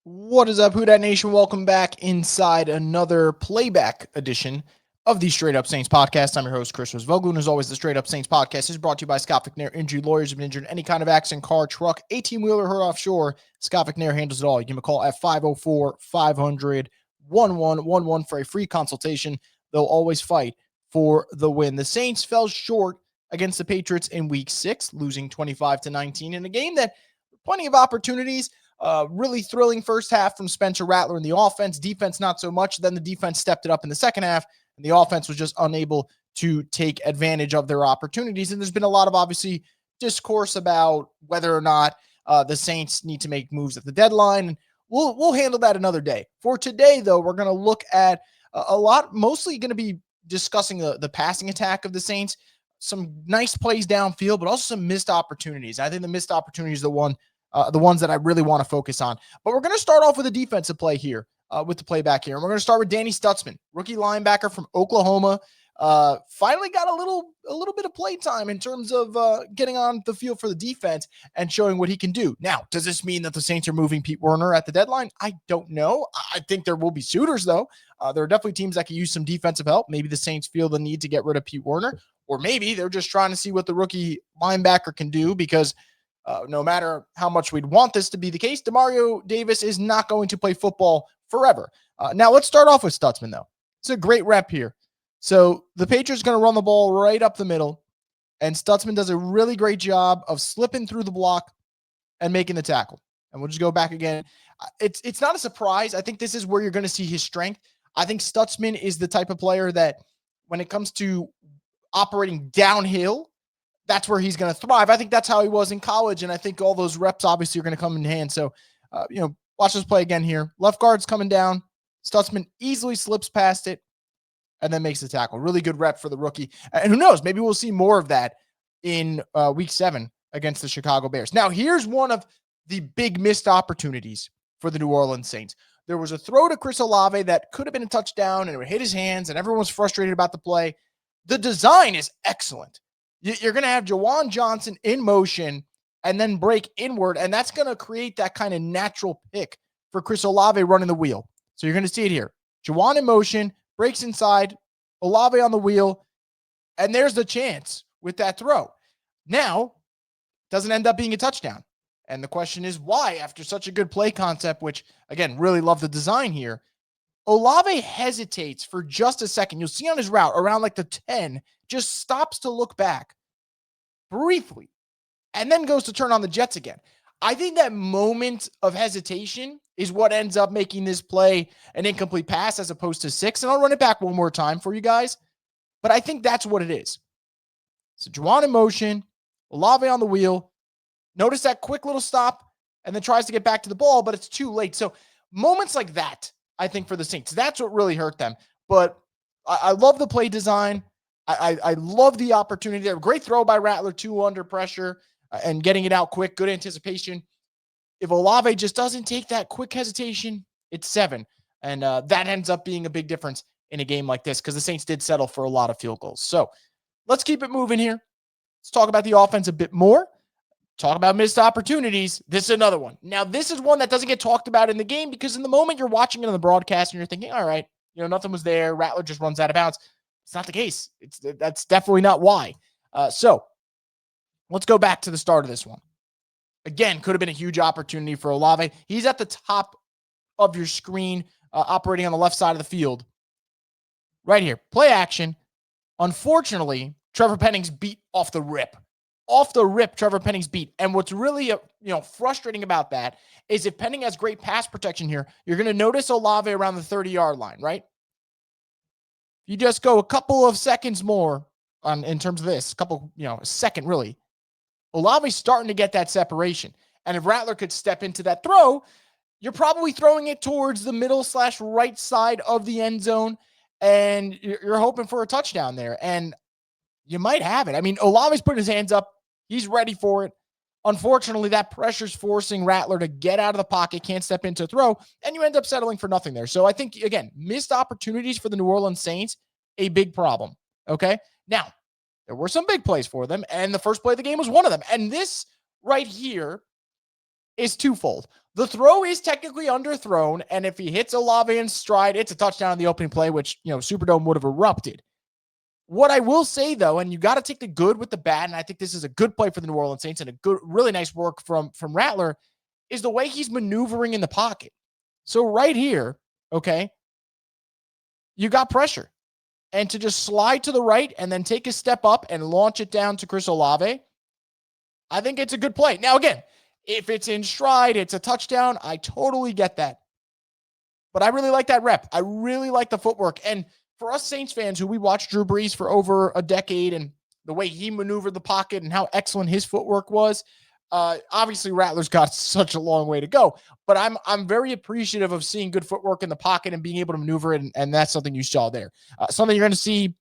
What is up, Who Dat Nation? Welcome back inside another playback edition of the Straight Up Saints podcast. I'm your host, Chris Rosvoglu, and as always, the Straight Up Saints podcast is brought to you by Scott McNair Injury Lawyers. If you've been injured in any kind of accident, car, truck, 18-wheeler, hurt offshore, Scott McNair handles it all. You give him a call at 504-500-1111 for a free consultation. They'll always fight for the win. The Saints fell short against the Patriots in Week 6, losing 25-19 in a game that plenty of opportunities. Really thrilling first half from Spencer Rattler in the offense. Defense, not so much. Then the defense stepped it up in the second half, and the offense was just unable to take advantage of their opportunities. And there's been a lot of, obviously, discourse about whether or not the Saints need to make moves at the deadline. And we'll handle that another day. For today, though, we're going to look at a lot, mostly going to be discussing the passing attack of the Saints, some nice plays downfield, but also some missed opportunities. I think the missed opportunities is the ones that I really want to focus on. But we're going to start off with a defensive play here, with the playback here. And we're going to start with Danny Stutzman, rookie linebacker from Oklahoma. Finally got a little bit of play time in terms of getting on the field for the defense and showing what he can do. Now, does this mean that the Saints are moving Pete Werner at the deadline? I don't know. I think there will be suitors, though. There are definitely teams that can use some defensive help. Maybe the Saints feel the need to get rid of Pete Werner, or maybe they're just trying to see what the rookie linebacker can do, because no matter how much we'd want this to be the case, Demario Davis is not going to play football forever. Now, let's start off with Stutzman, though. It's a great rep here. So the Patriots are going to run the ball right up the middle, and Stutzman does a really great job of slipping through the block and making the tackle. And we'll just go back again. It's not a surprise. I think this is where you're going to see his strength. I think Stutzman is the type of player that when it comes to operating downhill, that's where he's going to thrive. I think that's how he was in college, and I think all those reps obviously are going to come in hand. So, watch this play again here. Left guard's coming down. Stutzman easily slips past it and then makes the tackle. Really good rep for the rookie. And who knows, maybe we'll see more of that in Week 7 against the Chicago Bears. Now, here's one of the big missed opportunities for the New Orleans Saints. There was a throw to Chris Olave that could have been a touchdown, and it would hit his hands, and everyone was frustrated about the play. The design is excellent. You're going to have Juwan Johnson in motion and then break inward, and that's going to create that kind of natural pick for Chris Olave running the wheel. So you're going to see it here. Juwan in motion, breaks inside, Olave on the wheel, and there's the chance with that throw. Now, doesn't end up being a touchdown. And the question is why, after such a good play concept, which, again, really love the design here, Olave hesitates for just a second. You'll see on his route around like the 10, just stops to look back briefly and then goes to turn on the jets again. I think that moment of hesitation is what ends up making this play an incomplete pass as opposed to 6. And I'll run it back one more time for you guys. But I think that's what it is. So Juwan in motion, Olave on the wheel. Notice that quick little stop and then tries to get back to the ball, but it's too late. So moments like that, I think, for the Saints, that's what really hurt them. But I love the play design. I love the opportunity there. Great throw by Rattler, 2 under pressure and getting it out quick. Good anticipation. If Olave just doesn't take that quick hesitation, it's 7. And that ends up being a big difference in a game like this because the Saints did settle for a lot of field goals. So let's keep it moving here. Let's talk about the offense a bit more. Talk about missed opportunities. This is another one. Now, this is one that doesn't get talked about in the game because in the moment you're watching it on the broadcast and you're thinking, all right, nothing was there. Rattler just runs out of bounds. It's not the case. That's definitely not why. So let's go back to the start of this one. Again, could have been a huge opportunity for Olave. He's at the top of your screen, operating on the left side of the field. Right here, play action. Unfortunately, Trevor Penning's beat off the rip. Off the rip, Trevor Penning's beat. And what's really frustrating about that is if Penning has great pass protection here, you're going to notice Olave around the 30-yard line, right? You just go a couple of seconds more in terms of this, a second really. Olave's starting to get that separation. And if Rattler could step into that throw, you're probably throwing it towards the middle/right side of the end zone, and you're hoping for a touchdown there. And you might have it. I mean, Olave's putting his hands up. He's ready for it. Unfortunately, that pressure's forcing Rattler to get out of the pocket, can't step into a throw, and you end up settling for nothing there. So I think, again, missed opportunities for the New Orleans Saints, a big problem, okay? Now, there were some big plays for them, and the first play of the game was one of them. And this right here is twofold. The throw is technically underthrown, and if he hits Olave in stride, it's a touchdown on the opening play, which, Superdome would have erupted. What I will say, though, and you got to take the good with the bad, and I think this is a good play for the New Orleans Saints and a good, really nice work from Rattler, is the way he's maneuvering in the pocket. So right here, okay, you got pressure. And to just slide to the right and then take a step up and launch it down to Chris Olave, I think it's a good play. Now, again, if it's in stride, it's a touchdown, I totally get that. But I really like that rep. I really like the footwork. And for us Saints fans who we watched Drew Brees for over a decade and the way he maneuvered the pocket and how excellent his footwork was, obviously Rattler's got such a long way to go. But I'm very appreciative of seeing good footwork in the pocket and being able to maneuver it, and that's something you saw there. Something you're going to see,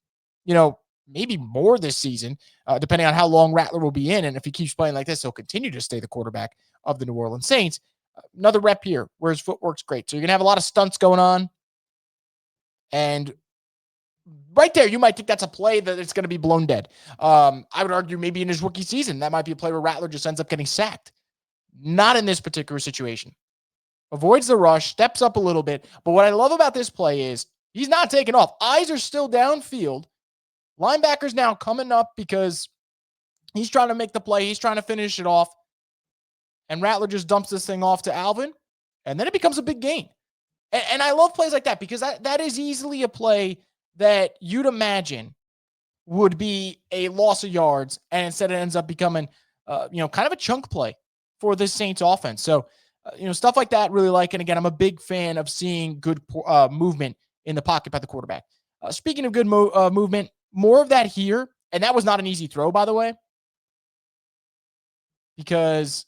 maybe more this season, depending on how long Rattler will be in. And if he keeps playing like this, he'll continue to stay the quarterback of the New Orleans Saints. Another rep here where his footwork's great. So you're going to have a lot of stunts going on. And right there, you might think that's a play that it's going to be blown dead. I would argue maybe in his rookie season, that might be a play where Rattler just ends up getting sacked. Not in this particular situation. Avoids the rush, steps up a little bit. But what I love about this play is he's not taking off. Eyes are still downfield. Linebacker's now coming up because he's trying to make the play. He's trying to finish it off. And Rattler just dumps this thing off to Alvin. And then it becomes a big gain. And I love plays like that because that is easily a play that you'd imagine would be a loss of yards. And instead it ends up becoming, kind of a chunk play for this Saints offense. So, stuff like that really like. And again, I'm a big fan of seeing good movement in the pocket by the quarterback. Speaking of good movement, more of that here. And that was not an easy throw, by the way, because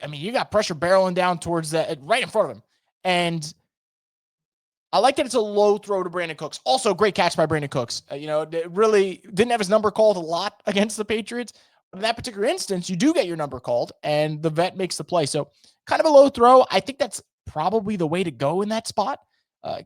you got pressure barreling down towards that right in front of him. And I like that it's a low throw to Brandon Cooks. Also, great catch by Brandon Cooks. Really didn't have his number called a lot against the Patriots. But in that particular instance, you do get your number called, and the vet makes the play. So kind of a low throw. I think that's probably the way to go in that spot.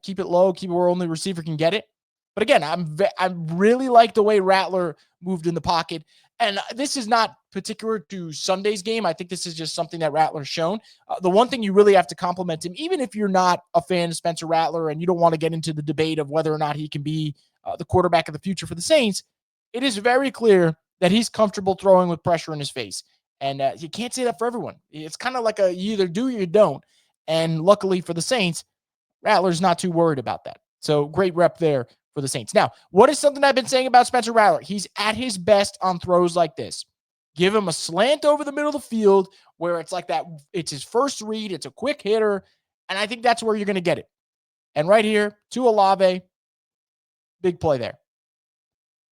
Keep it low, keep it where only receiver can get it. But again, I really like the way Rattler moved in the pocket. And this is not particular to Sunday's game. I think this is just something that Rattler's shown. The one thing you really have to compliment him, even if you're not a fan of Spencer Rattler and you don't want to get into the debate of whether or not he can be the quarterback of the future for the Saints, it is very clear that he's comfortable throwing with pressure in his face. And you can't say that for everyone. It's kind of like you either do or you don't. And luckily for the Saints, Rattler's not too worried about that. So great rep there for the Saints. Now, what is something I've been saying about Spencer Rattler? He's at his best on throws like this. Give him a slant over the middle of the field where it's like that. It's his first read. It's a quick hitter. And I think that's where you're going to get it. And right here to Olave, big play there.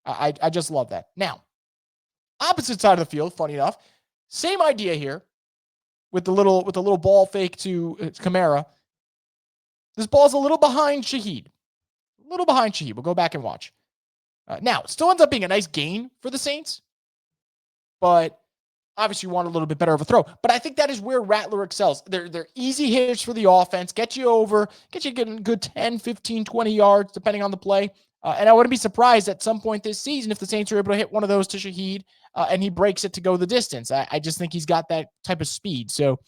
I just love that. Now, opposite side of the field, funny enough, same idea here with the little ball fake to Kamara. This ball's a little behind Shaheed. We'll go back and watch. Now, it still ends up being a nice gain for the Saints, but obviously you want a little bit better of a throw. But I think that is where Rattler excels. They're easy hitters for the offense, get you getting good 10, 15, 20 yards, depending on the play. And I wouldn't be surprised at some point this season if the Saints are able to hit one of those to Shaheed and he breaks it to go the distance. I just think he's got that type of speed. So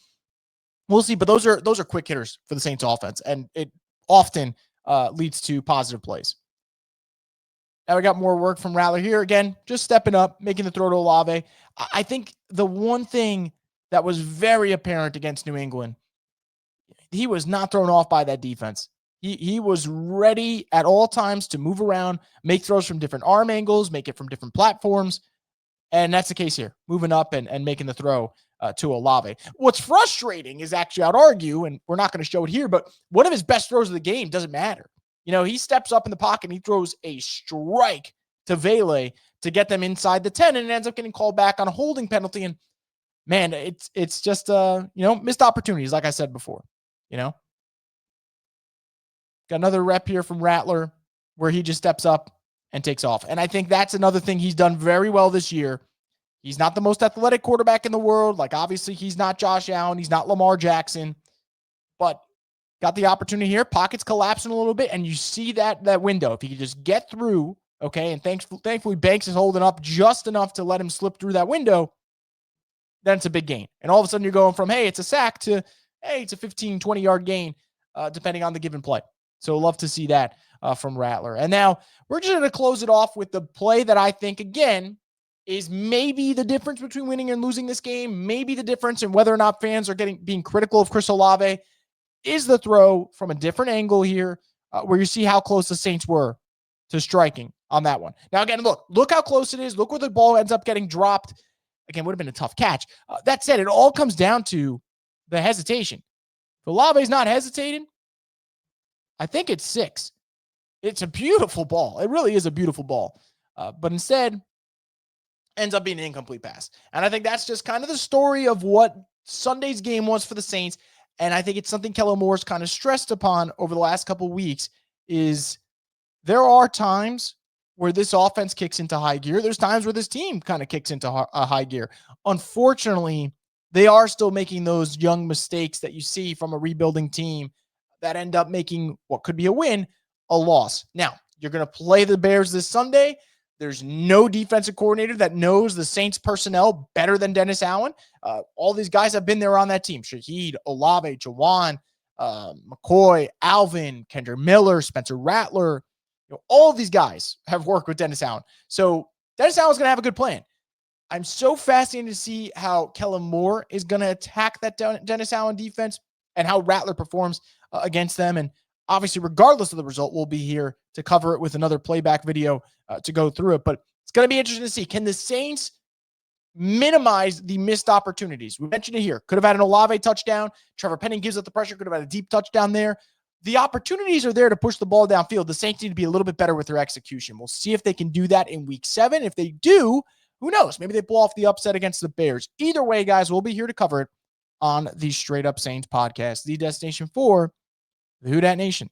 we'll see. But those are quick hitters for the Saints offense, and it often leads to positive plays. Now we got more work from Rattler here. Again, just stepping up, making the throw to Olave. I think the one thing that was very apparent against New England, he was not thrown off by that defense. He was ready at all times to move around, make throws from different arm angles, make it from different platforms. And that's the case here, moving up and making the throw to Olave. What's frustrating is actually, I'd argue, and we're not going to show it here, but one of his best throws of the game doesn't matter. He steps up in the pocket and he throws a strike to Vele to get them inside the 10, and it ends up getting called back on a holding penalty. And man, it's just missed opportunities, like I said before. Got another rep here from Rattler where he just steps up and takes off. And I think that's another thing he's done very well this year. He's not the most athletic quarterback in the world. Like, obviously, he's not Josh Allen. He's not Lamar Jackson. But got the opportunity here. Pockets collapsing a little bit, and you see that window. If he could just get through, okay, and thankfully Banks is holding up just enough to let him slip through that window, then it's a big gain. And all of a sudden you're going from, hey, it's a sack to, hey, it's a 15, 20-yard gain, depending on the given play. So love to see that from Rattler. And now we're just going to close it off with the play that I think, again, is maybe the difference between winning and losing this game, maybe the difference in whether or not fans are being critical of Chris Olave, is the throw from a different angle here, where you see how close the Saints were to striking on that one. Now, again, look how close it is. Look where the ball ends up getting dropped. Again, would have been a tough catch. That said, it all comes down to the hesitation. If Olave's not hesitating, I think it's 6. It's a beautiful ball. It really is a beautiful ball. But instead, ends up being an incomplete pass. And I think that's just kind of the story of what Sunday's game was for the Saints. And I think it's something Kellen Moore's kind of stressed upon over the last couple of weeks is there are times where this offense kicks into high gear. There's times where this team kind of kicks into a high gear. Unfortunately, they are still making those young mistakes that you see from a rebuilding team that end up making what could be a win a loss. Now, you're going to play the Bears this Sunday. There's no defensive coordinator that knows the Saints personnel better than Dennis Allen. All these guys have been there on that team. Shaheed, Olave, Jawan, McCoy, Alvin, Kendra Miller, Spencer Rattler. All of these guys have worked with Dennis Allen. So Dennis Allen's going to have a good plan. I'm so fascinated to see how Kellen Moore is going to attack that Dennis Allen defense and how Rattler performs against them. And obviously, regardless of the result, we'll be here to cover it with another playback video to go through it. But it's going to be interesting to see. Can the Saints minimize the missed opportunities? We mentioned it here. Could have had an Olave touchdown. Trevor Penning gives up the pressure. Could have had a deep touchdown there. The opportunities are there to push the ball downfield. The Saints need to be a little bit better with their execution. We'll see if they can do that in week 7. If they do, who knows? Maybe they pull off the upset against the Bears. Either way, guys, we'll be here to cover it on the Straight Up Saints podcast, the destination for the Who Dat Nation.